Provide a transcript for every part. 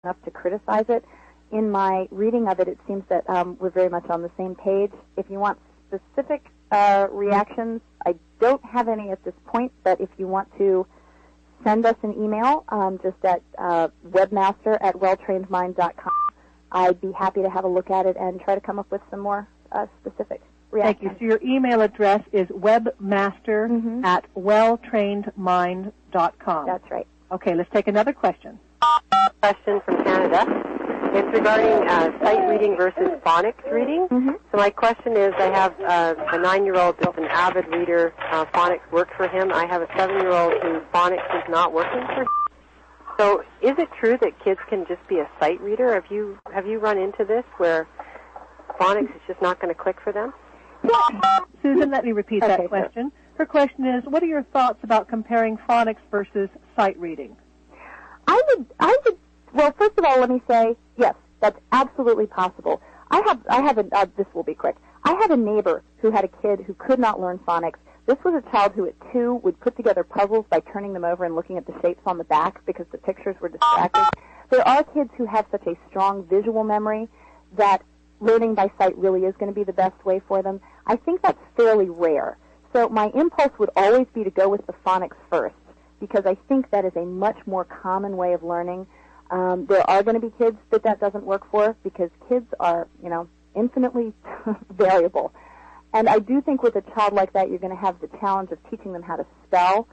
enough to criticize it. In my reading of it, it seems that we're very much on the same page. If you want specific reactions, I don't have any at this point, but if you want to send us an email just at webmaster@welltrainedmind.com, I'd be happy to have a look at it and try to come up with some more specific reactions. Thank you. So your email address is webmaster@welltrainedmind.com. That's right. Okay, let's take another question. Question from Canada. It's regarding sight reading versus phonics reading. So my question is, I have a 9-year-old that's an avid reader. Phonics worked for him. I have a 7-year-old who phonics is not working for him. So is it true that kids can just be a sight reader? Have you run into this where phonics is just not going to click for them? Susan, let me repeat that question. Sure. Her question is, what are your thoughts about comparing phonics versus sight reading? I would. Well, first of all, let me say, yes, that's absolutely possible. This will be quick. I had a neighbor who had a kid who could not learn phonics. This was a child who at 2 would put together puzzles by turning them over and looking at the shapes on the back because the pictures were distracting. There are kids who have such a strong visual memory that learning by sight really is going to be the best way for them. I think that's fairly rare. So my impulse would always be to go with the phonics first because I think that is a much more common way of learning. There are going to be kids that doesn't work for because kids are, infinitely variable. And I do think with a child like that, you're going to have the challenge of teaching them how to spell,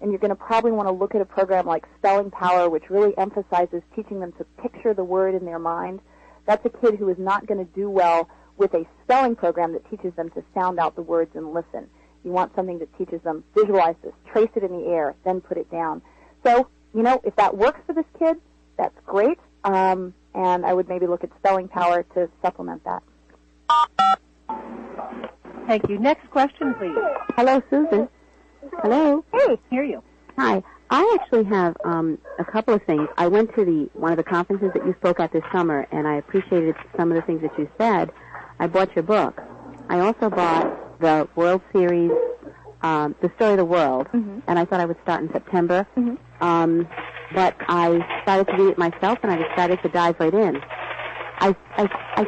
and you're going to probably want to look at a program like Spelling Power, which really emphasizes teaching them to picture the word in their mind. That's a kid who is not going to do well with a spelling program that teaches them to sound out the words and listen. You want something that teaches them, visualize this, trace it in the air, then put it down. So, if that works for this kid, that's great, and I would maybe look at Spelling Power to supplement that. Thank you. Next question, please. Hello, Susan. Hello. Hey. Hear you. Hi. I actually have a couple of things. I went to one of the conferences that you spoke at this summer, and I appreciated some of the things that you said. I bought your book. I also bought the World Series, The Story of the World, and I thought I would start in September. But I started to read it myself, and I decided to dive right in. I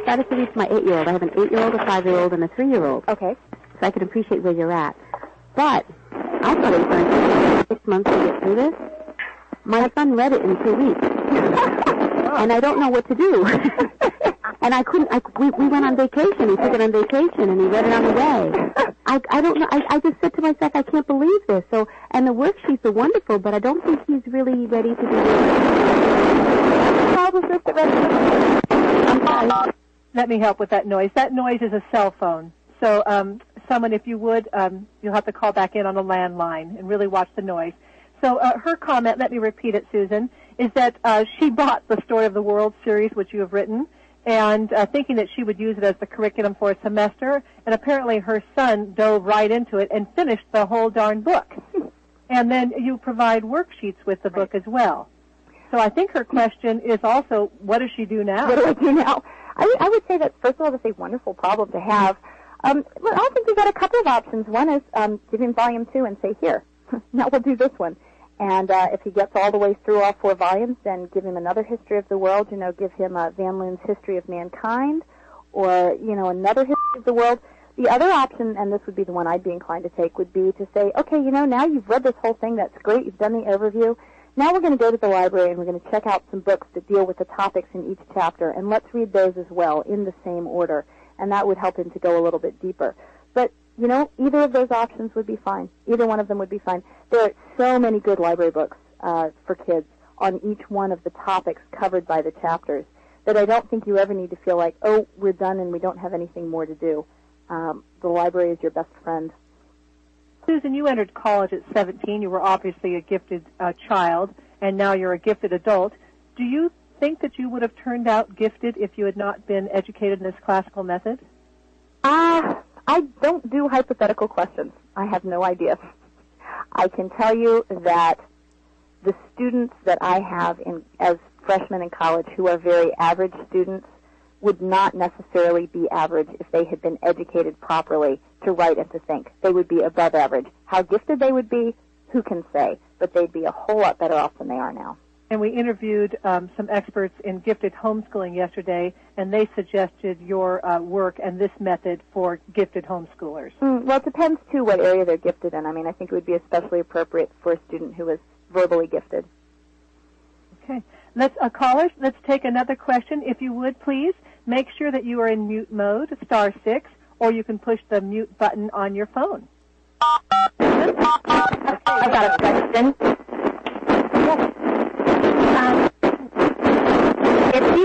started to read to my 8-year-old. I have an 8-year-old, a 5-year-old, and a 3-year-old. Okay. So I can appreciate where you're at. But I thought it was going to take 6 months to get through this. My son read it in 2 weeks. And I don't know what to do. And I couldn't, we went on vacation. He took it on vacation, and he read it on the way. I don't know. I just said to myself, I can't believe this. So, and the worksheets are wonderful, but I don't think he's really ready to do this. I'm sorry. Let me help with that noise. That noise is a cell phone. So, someone, if you would, you'll have to call back in on a landline and really watch the noise. So, her comment, let me repeat it, Susan, is that she bought the Story of the World series, which you have written, and thinking that she would use it as the curriculum for a semester, and apparently her son dove right into it and finished the whole darn book. And then you provide worksheets with the book as well. So I think her question is also, what does she do now? What do I do now? I would say that, first of all, that's a wonderful problem to have. I think we've got a couple of options. One is give him volume 2 and say, here, now we'll do this one. And if he gets all the way through all 4 volumes, then give him another history of the world. Give him Van Loon's History of Mankind, or, another history of the world. The other option, and this would be the one I'd be inclined to take, would be to say, okay, now you've read this whole thing. That's great. You've done the overview. Now we're going to go to the library and we're going to check out some books that deal with the topics in each chapter, and let's read those as well in the same order. And that would help him to go a little bit deeper. But either of those options would be fine. Either one of them would be fine. There are so many good library books for kids on each one of the topics covered by the chapters that I don't think you ever need to feel like, oh, we're done and we don't have anything more to do. The library is your best friend. Susan, you entered college at 17. You were obviously a gifted child, and now you're a gifted adult. Do you think that you would have turned out gifted if you had not been educated in this classical method? I don't do hypothetical questions. I have no idea. I can tell you that the students that I have as freshmen in college who are very average students would not necessarily be average if they had been educated properly to write and to think. They would be above average. How gifted they would be, who can say? But they'd be a whole lot better off than they are now. And we interviewed some experts in gifted homeschooling yesterday, and they suggested your work and this method for gifted homeschoolers. Well, it depends, too, what area they're gifted in. I mean, I think it would be especially appropriate for a student who is verbally gifted. Okay. Callers, let's take another question. If you would, please, make sure that you are in mute mode, *6, or you can push the mute button on your phone. I've got a question.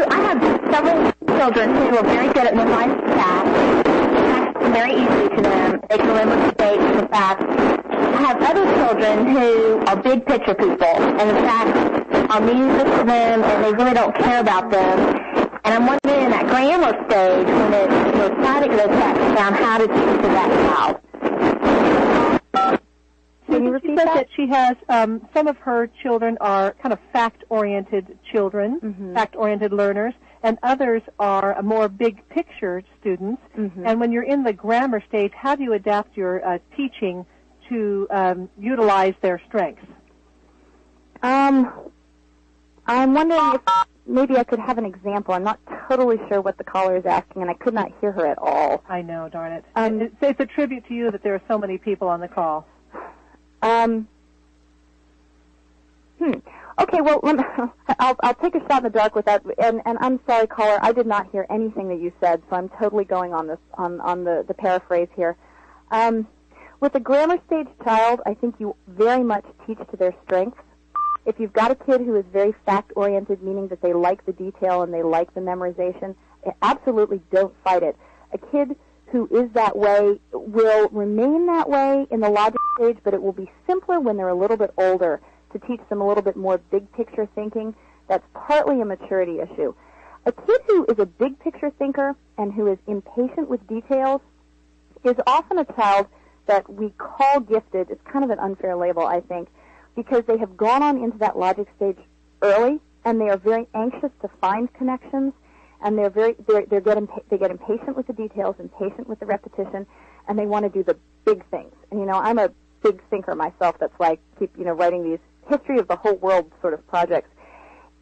I have several children who are very good at memorizing facts. Facts come very easily to them. They can remember dates and facts. I have other children who are big picture people, and the facts are meaningless to them, and they really don't care about them. And I'm wondering, in that grammar stage, when they're trying to get those facts down, how to teach to that child. Can you repeat that? That she has some of her children are kind of fact-oriented children, fact-oriented learners, and others are more big picture students. And when you're in the grammar stage, how do you adapt your teaching to utilize their strengths? I'm wondering if maybe I could have an example. I'm not totally sure what the caller is asking, and I could not hear her at all. I know, darn it. It's a tribute to you that there are so many people on the call. Okay, well, I'll take a shot in the dark with that, and I'm sorry, caller, I did not hear anything that you said, so I'm totally going on this on the paraphrase here. With a grammar stage child, I think you very much teach to their strengths. If you've got a kid who is very fact-oriented, meaning that they like the detail and they like the memorization, absolutely don't fight it. A kid who is that way will remain that way in the logic stage, but it will be simpler when they're a little bit older to teach them a little bit more big-picture thinking. That's partly a maturity issue. A kid who is a big-picture thinker and who is impatient with details is often a child that we call gifted. It's kind of an unfair label, I think, because they have gone on into that logic stage early, and they are very anxious to find connections, and they get impatient with the details, impatient with the repetition, and they want to do the big things. And, I'm a big thinker myself. That's why I keep, writing these history of the whole world sort of projects.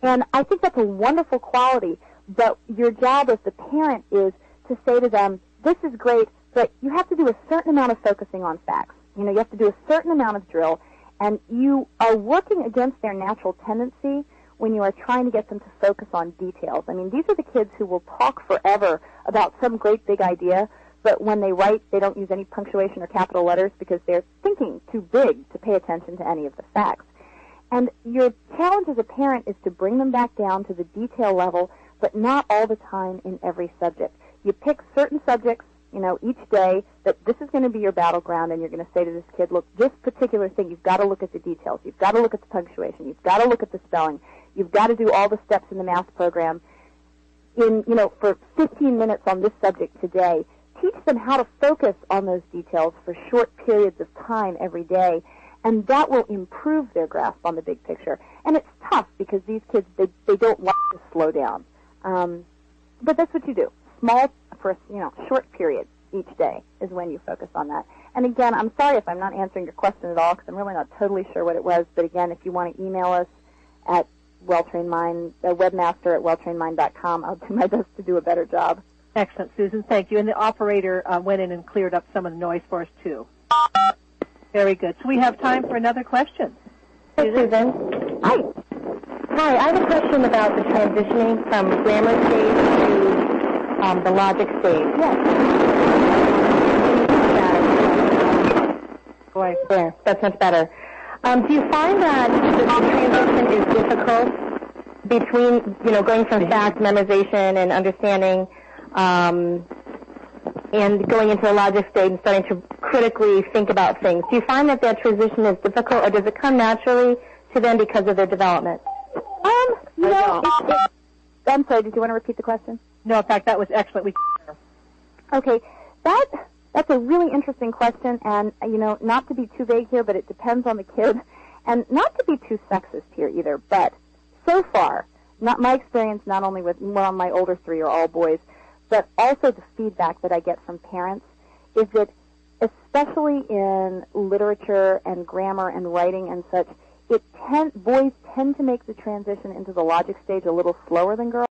And I think that's a wonderful quality, but your job as the parent is to say to them, this is great, but you have to do a certain amount of focusing on facts. You have to do a certain amount of drill, and you are working against their natural tendency when you are trying to get them to focus on details. I mean, these are the kids who will talk forever about some great big idea, but when they write, they don't use any punctuation or capital letters because they're thinking too big to pay attention to any of the facts. And your challenge as a parent is to bring them back down to the detail level, but not all the time in every subject. You pick certain subjects, each day, that this is going to be your battleground, and you're going to say to this kid, look, this particular thing, you've got to look at the details. You've got to look at the punctuation. You've got to look at the spelling. You've got to do all the steps in the math program for 15 minutes on this subject today. Teach them how to focus on those details for short periods of time every day, and that will improve their grasp on the big picture. And it's tough because these kids, they don't like to slow down. But that's what you do. Small, for a short period each day is when you focus on that. And again, I'm sorry if I'm not answering your question at all because I'm really not totally sure what it was. But again, if you want to email us at webmaster@welltrainedmind.com, I'll do my best to do a better job. Excellent, Susan. Thank you. And the operator went in and cleared up some of the noise for us, too. Very good. So we have time for another question. Hey, Susan. Hi. Hi, I have a question about the transitioning from grammar stage to the logic stage. Yes. Boy. There, that's much better. Do you find that the transition is difficult between, going from fact memorization and understanding and going into the logic stage and starting to critically think about things? Do you find that transition is difficult, or does it come naturally to them because of their development? I'm sorry, did you want to repeat the question? No, in fact, that was excellent. Okay, that's a really interesting question, and, not to be too vague here, but it depends on the kid, and not to be too sexist here either, but so far, not my experience, not only with my older three are all boys, but also the feedback that I get from parents is that, especially in literature and grammar and writing and such, boys tend to make the transition into the logic stage a little slower than girls.